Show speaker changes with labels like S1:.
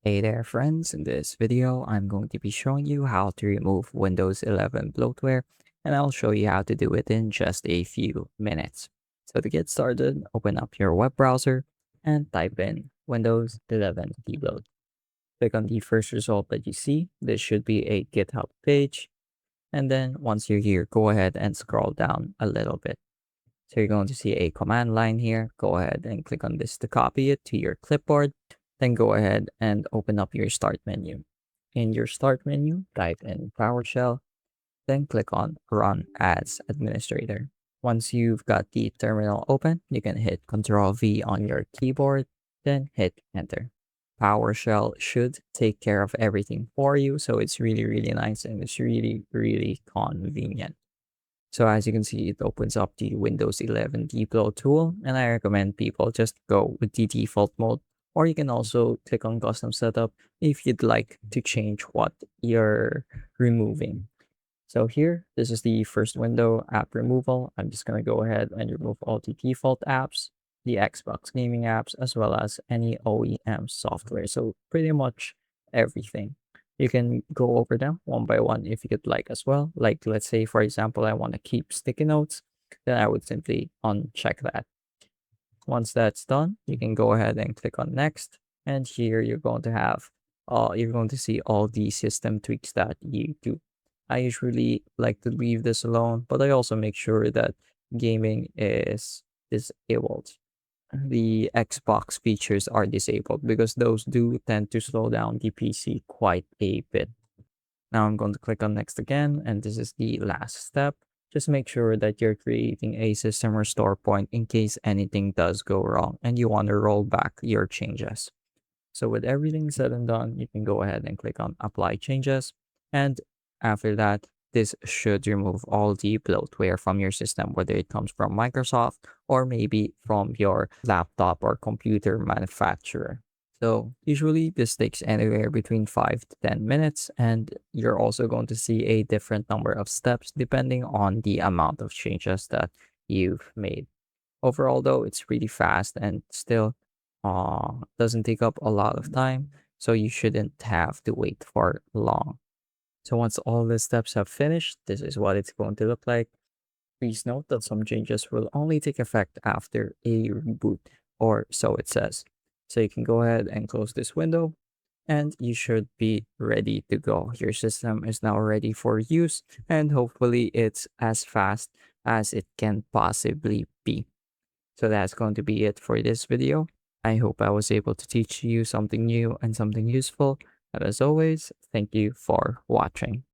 S1: Hey there friends, in this video I'm going to be showing you how to remove Windows 11 bloatware, and I'll show you how to do it in just a few minutes. So to get started, open up your web browser and type in Windows 11 debloat. Click on the first result that you see. This should be a GitHub page, and then once you're here, go ahead and scroll down a little bit. So you're going to see a command line here. Go ahead and click on this to copy it to your clipboard. Then go ahead and open up your start menu. In your start menu, type in PowerShell, then click on Run as Administrator. Once you've got the terminal open, you can hit Ctrl V on your keyboard, then hit Enter. PowerShell should take care of everything for you, so it's really nice and it's really convenient. So as you can see, it opens up the Windows 11 debloat tool, and I recommend people just go with the default mode, or you can also click on custom setup if you'd like to change what you're removing. So here, this is the first window, app removal. I'm just going to go ahead and remove all the default apps, the Xbox gaming apps, as well as any OEM software. So pretty much everything. You can go over them one by one if you'd like as well. Like, let's say, for example, I want to keep sticky notes, then I would simply uncheck that. Once that's done, you can go ahead and click on next. And here you're going to see all the system tweaks that you do. I usually like to leave this alone, but I also make sure that gaming is disabled. The Xbox features are disabled because those do tend to slow down the PC quite a bit. Now I'm going to click on next again, and this is the last step. Just make sure that you're creating a system restore point in case anything does go wrong and you want to roll back your changes. So with everything said and done, you can go ahead and click on apply changes. And after that, this should remove all the bloatware from your system, whether it comes from Microsoft or maybe from your laptop or computer manufacturer. So usually this takes anywhere between 5 to 10 minutes, and you're also going to see a different number of steps depending on the amount of changes that you've made. Overall, though, it's really fast and still doesn't take up a lot of time, so you shouldn't have to wait for long. So once all the steps have finished, this is what it's going to look like. Please note that some changes will only take effect after a reboot, or so it says. So you can go ahead and close this window, and you should be ready to go. Your system is now ready for use, and hopefully it's as fast as it can possibly be. So that's going to be it for this video. I hope I was able to teach you something new and something useful. And as always, thank you for watching.